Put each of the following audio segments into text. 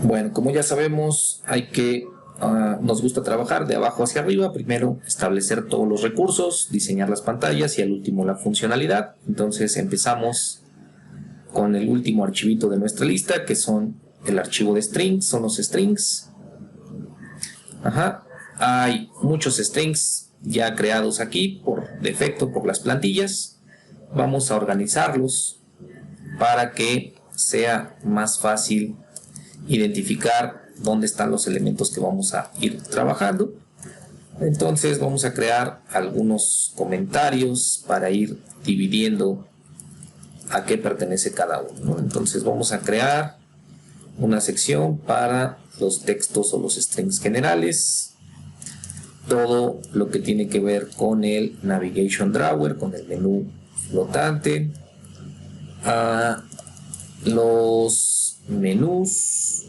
Bueno, como ya sabemos, nos gusta trabajar de abajo hacia arriba. Primero establecer todos los recursos, diseñar las pantallas y al último la funcionalidad. Entonces empezamos con el último archivito de nuestra lista, que son el archivo de strings, son los strings. Hay muchos strings ya creados aquí por defecto por las plantillas. Vamos a organizarlos para que sea más fácil identificar dónde están los elementos que vamos a ir trabajando. Entonces vamos a crear algunos comentarios para ir dividiendo a qué pertenece cada uno, ¿no? Entonces vamos a crear una sección para los textos o los strings generales, todo lo que tiene que ver con el Navigation Drawer, con el menú flotante, los menús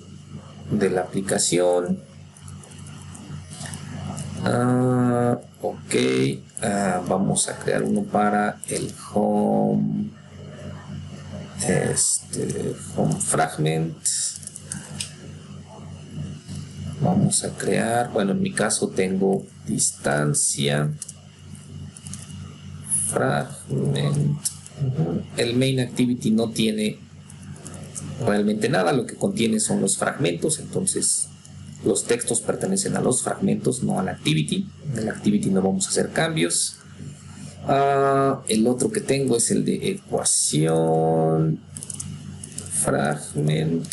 de la aplicación. Vamos a crear uno para el home fragment. Vamos a crear, bueno, en mi caso tengo distancia fragment. El main activity no tiene realmente nada, lo que contiene son los fragmentos, entonces los textos pertenecen a los fragmentos, no a la activity. En la activity no vamos a hacer cambios. El otro que tengo es el de ecuación fragment.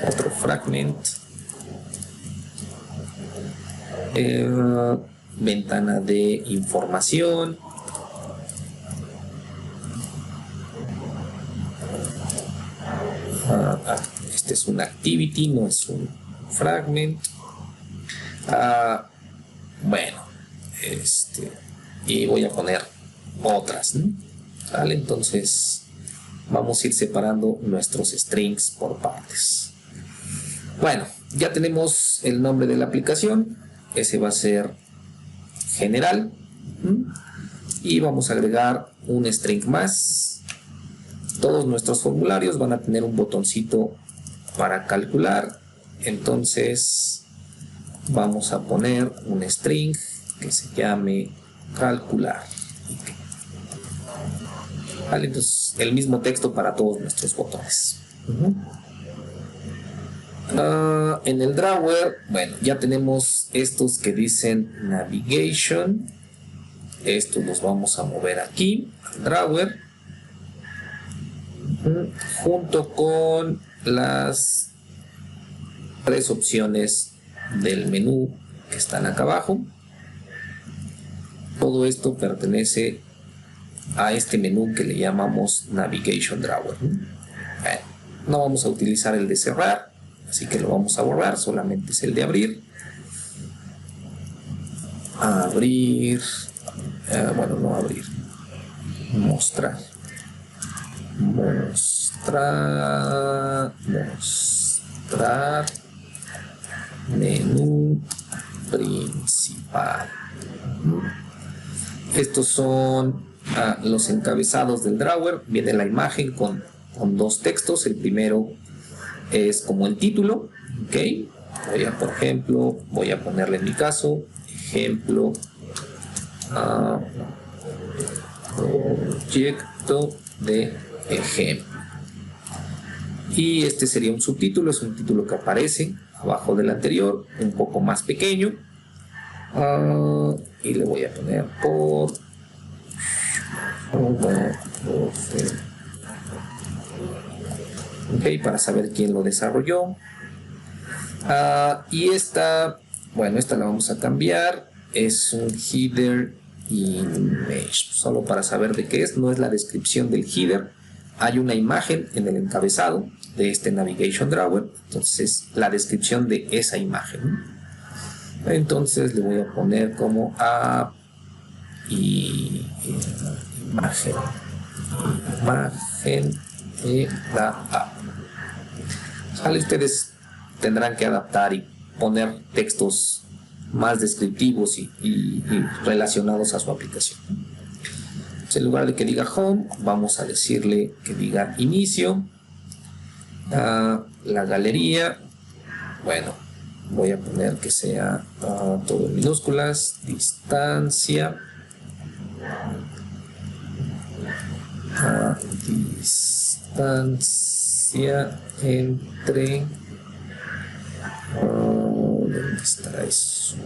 Otro fragment. Ventana de información. Este es una activity, no es un fragment. Bueno, y voy a poner otras, ¿no? ¿Vale? Entonces vamos a ir separando nuestros strings por partes. Bueno, ya tenemos el nombre de la aplicación. Ese va a ser general. Y vamos a agregar un string más. Todos nuestros formularios van a tener un botoncito para calcular. Entonces vamos a poner un string que se llame calcular. Vale, entonces el mismo texto para todos nuestros botones. En el drawer, bueno, ya tenemos estos que dicen navigation. Estos los vamos a mover aquí al drawer, junto con las tres opciones del menú que están acá abajo. Todo esto pertenece a este menú que le llamamos Navigation Drawer. Bueno, no vamos a utilizar el de cerrar, así que lo vamos a borrar, solamente es el de abrir. Abrir, bueno, no abrir, mostrar. Mostrar menú principal. Estos son los encabezados del drawer. Viene la imagen con dos textos. El primero es como el título, ¿ok? Por ejemplo, voy a ponerle en mi caso ejemplo proyecto de ejemplo, y este sería un subtítulo, es un título que aparece abajo del anterior, un poco más pequeño, y le voy a poner por para saber quién lo desarrolló. Y esta, bueno, esta la vamos a cambiar, es un header image, solo para saber de qué es, no es la descripción del header. Hay una imagen en el encabezado de este Navigation Drawer, entonces la descripción de esa imagen. Entonces le voy a poner como imagen de la app. ¿Vale? Ustedes tendrán que adaptar y poner textos más descriptivos y relacionados a su aplicación. En lugar de que diga home, vamos a decirle que diga inicio. La galería, bueno, voy a poner que sea todo en minúsculas. Distancia. Distancia entre... ¿dónde está eso?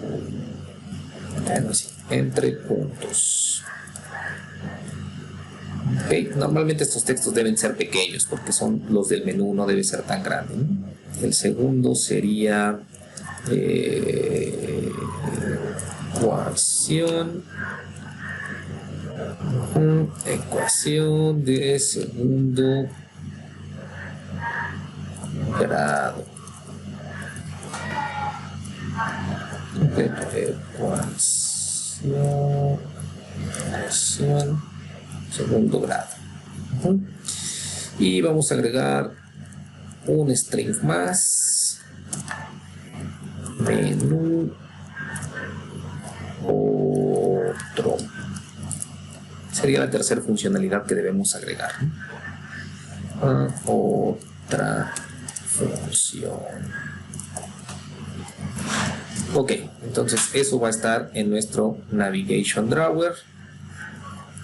Bueno, sí, entre puntos. Okay. Normalmente estos textos deben ser pequeños porque son los del menú, no debe ser tan grande, ¿no? El segundo sería ecuación de segundo grado. Ecuación segundo grado. Y vamos a agregar un string más. Menú otro. Sería la tercera funcionalidad que debemos agregar, ¿no? Otra función. Ok, entonces eso va a estar en nuestro Navigation Drawer.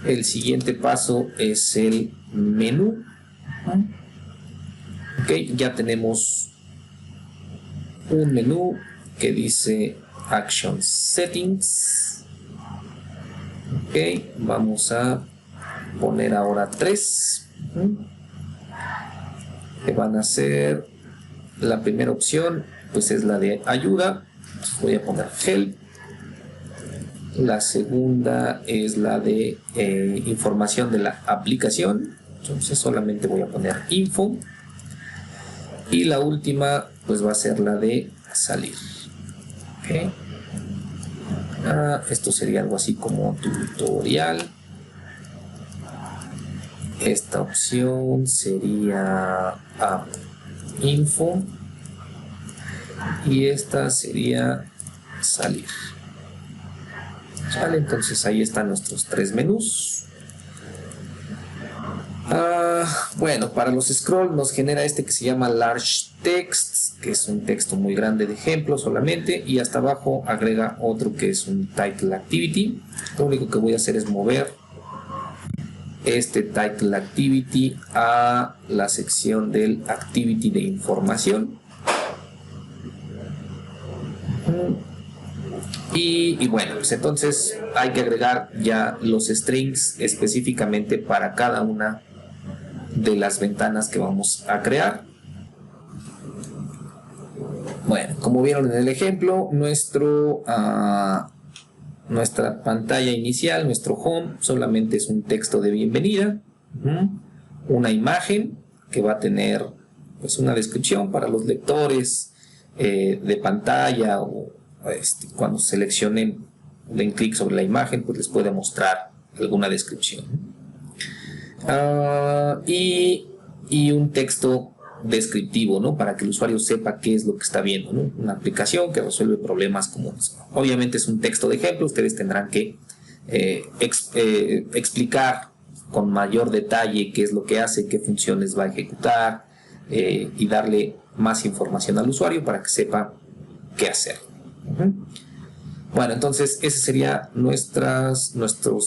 El siguiente paso es el menú. Ok, ya tenemos un menú que dice Action Settings. Ok, vamos a poner ahora 3. Que van a ser, la primera opción pues es la de ayuda. Entonces voy a poner Help. La segunda es la de información de la aplicación. Entonces solamente voy a poner Info. Y la última pues va a ser la de salir. Okay. Esto sería algo así como tutorial. Esta opción sería Info. Y esta sería salir. Vale, entonces ahí están nuestros 3 menús. Bueno, para los scroll nos genera este que se llama Large Text, que es un texto muy grande de ejemplo solamente, y hasta abajo agrega otro que es un Title Activity. Lo único que voy a hacer es mover este Title Activity a la sección del Activity de información. Y bueno, pues entonces hay que agregar ya los strings específicamente para cada una de las ventanas que vamos a crear. Bueno, como vieron en el ejemplo, nuestra pantalla inicial, nuestro home, solamente es un texto de bienvenida, una imagen que va a tener pues una descripción para los lectores de pantalla, o cuando seleccionen, den clic sobre la imagen, pues les puede mostrar alguna descripción. Y un texto descriptivo, ¿no? Para que el usuario sepa qué es lo que está viendo, ¿no? Una aplicación que resuelve problemas comunes. Obviamente es un texto de ejemplo, ustedes tendrán que explicar con mayor detalle qué es lo que hace, qué funciones va a ejecutar, y darle más información al usuario para que sepa qué hacer. Bueno, entonces ese sería nuestros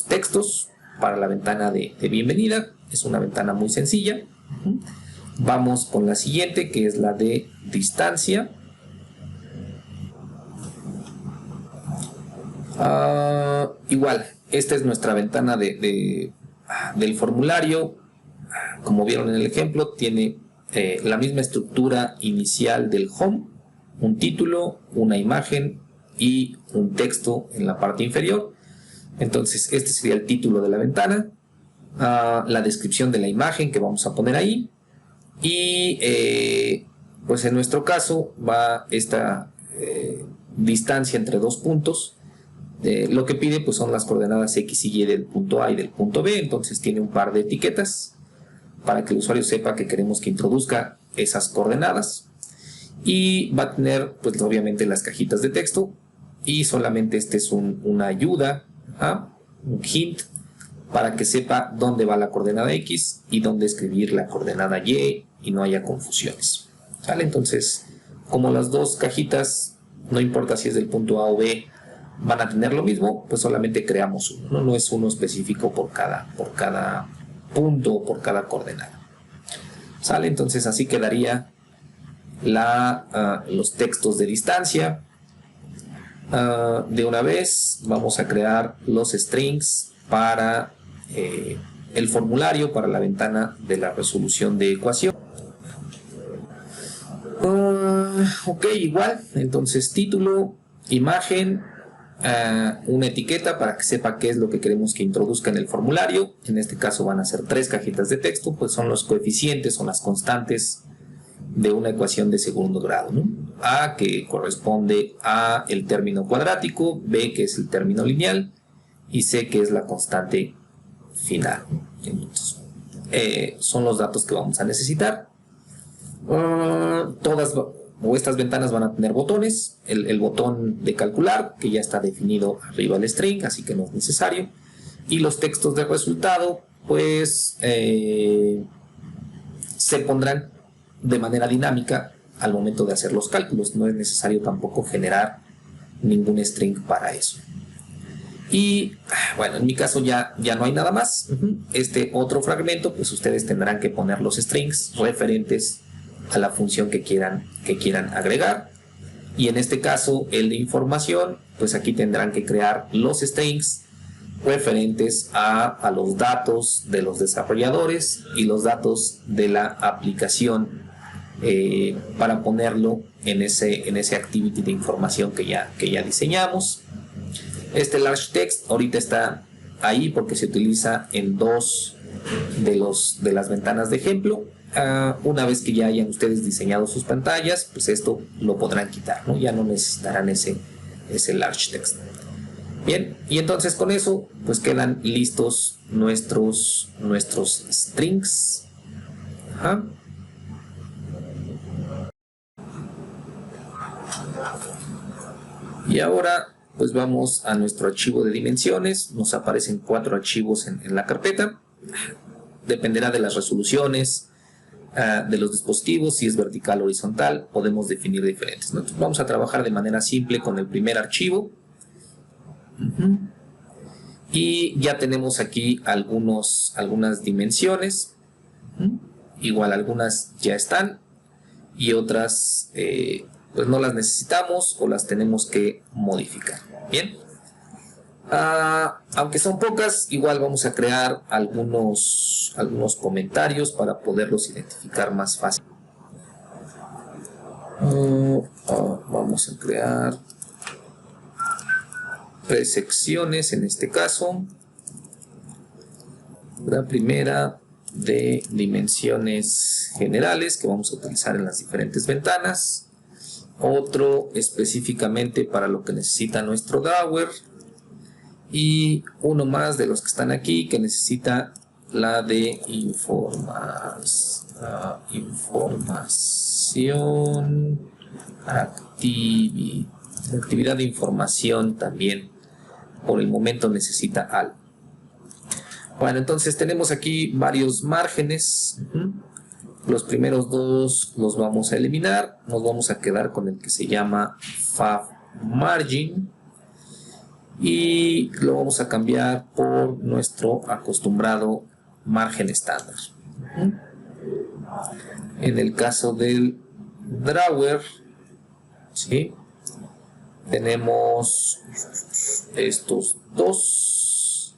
textos para la ventana de bienvenida. Es una ventana muy sencilla. Vamos con la siguiente, que es la de distancia. Igual, esta es nuestra ventana del formulario. Como vieron en el ejemplo, tiene la misma estructura inicial del home, un título, una imagen y un texto en la parte inferior. Entonces este sería el título de la ventana, la descripción de la imagen que vamos a poner ahí, y pues en nuestro caso va esta distancia entre dos puntos. Lo que pide pues son las coordenadas X y Y del punto A y del punto B. Entonces tiene un par de etiquetas para que el usuario sepa que queremos que introduzca esas coordenadas, y va a tener pues obviamente las cajitas de texto, y solamente este es una ayuda, un hint para que sepa dónde va la coordenada X y dónde escribir la coordenada Y y no haya confusiones. ¿Sale? Entonces, como las dos cajitas, no importa si es del punto A o B, van a tener lo mismo, pues solamente creamos uno, ¿no? No es uno específico por cada punto o por cada coordenada. ¿Sale? Entonces así quedaría los textos de distancia. De una vez vamos a crear los strings para el formulario, para la ventana de la resolución de ecuación. Ok, igual, entonces título, imagen, una etiqueta para que sepa qué es lo que queremos que introduzca en el formulario. En este caso van a ser 3 cajitas de texto, pues son los coeficientes o las constantes de una ecuación de segundo grado, ¿no? A, que corresponde a el término cuadrático, B, que es el término lineal, y C, que es la constante final. Entonces, son los datos que vamos a necesitar. Todas o estas ventanas van a tener botones, el botón de calcular, que ya está definido arriba del string, así que no es necesario, y los textos de resultado, pues se pondrán de manera dinámica al momento de hacer los cálculos, no es necesario tampoco generar ningún string para eso. Y bueno, en mi caso ya no hay nada más. Este otro fragmento, pues ustedes tendrán que poner los strings referentes a la función que quieran agregar. Y en este caso, el de información, pues aquí tendrán que crear los strings referentes a los datos de los desarrolladores y los datos de la aplicación para ponerlo en ese activity de información que ya diseñamos. Este large text ahorita está ahí porque se utiliza en 2 de las ventanas de ejemplo. Una vez que ya hayan ustedes diseñado sus pantallas, pues esto lo podrán quitar, ¿no? Ya no necesitarán ese large text. Bien, y entonces con eso pues quedan listos nuestros strings. Ajá. Y ahora pues vamos a nuestro archivo de dimensiones. Nos aparecen 4 archivos en la carpeta. Dependerá de las resoluciones de los dispositivos, si es vertical o horizontal, podemos definir diferentes, ¿no? Entonces vamos a trabajar de manera simple con el primer archivo. Y ya tenemos aquí algunas dimensiones. Igual algunas ya están y otras pues no las necesitamos o las tenemos que modificar. Bien. Aunque son pocas, igual vamos a crear algunos comentarios para poderlos identificar más fácil. Vamos a crear 3 secciones en este caso. La primera de dimensiones generales que vamos a utilizar en las diferentes ventanas. Otro específicamente para lo que necesita nuestro drawer. Y uno más de los que están aquí que necesita la de información, actividad de información también. Por el momento necesita algo. Bueno, entonces tenemos aquí varios márgenes. Los primeros 2 los vamos a eliminar. Nos vamos a quedar con el que se llama Fav Margin. Y lo vamos a cambiar por nuestro acostumbrado margen estándar. En el caso del drawer, ¿sí? Tenemos estos 2,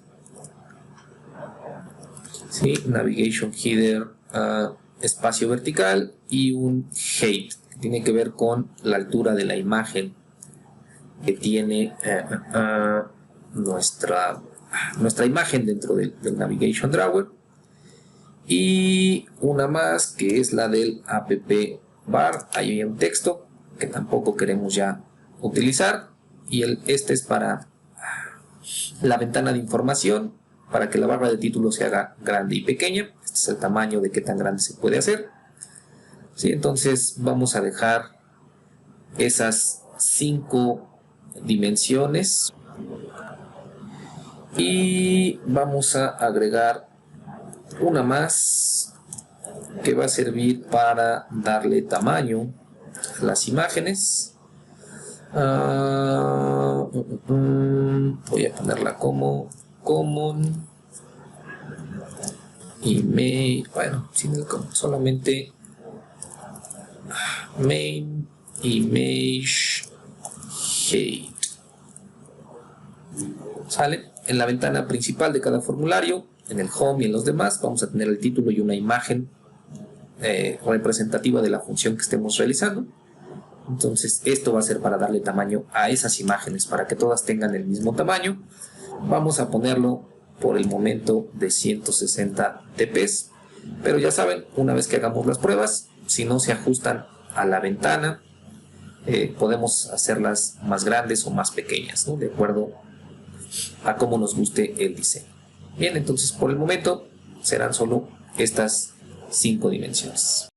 ¿sí? Navigation header, espacio vertical y un height, que tiene que ver con la altura de la imagen que tiene nuestra imagen dentro del Navigation Drawer. Y una más que es la del app bar. Ahí hay un texto que tampoco queremos ya utilizar. Y este es para la ventana de información, para que la barra de título se haga grande y pequeña. Este es el tamaño de qué tan grande se puede hacer. ¿Sí? Entonces vamos a dejar esas 5 dimensiones Y vamos a agregar una más que va a servir para darle tamaño a las imágenes. Voy a ponerla como common image, bueno, sin el common, solamente main image height. ¿Sale? En la ventana principal de cada formulario, en el home y en los demás, vamos a tener el título y una imagen representativa de la función que estemos realizando. Entonces esto va a ser para darle tamaño a esas imágenes, para que todas tengan el mismo tamaño. Vamos a ponerlo por el momento de 160 dp, pero ya saben, una vez que hagamos las pruebas, si no se ajustan a la ventana, podemos hacerlas más grandes o más pequeñas, ¿no? De acuerdo a cómo nos guste el diseño. Bien, entonces por el momento serán solo estas 5 dimensiones.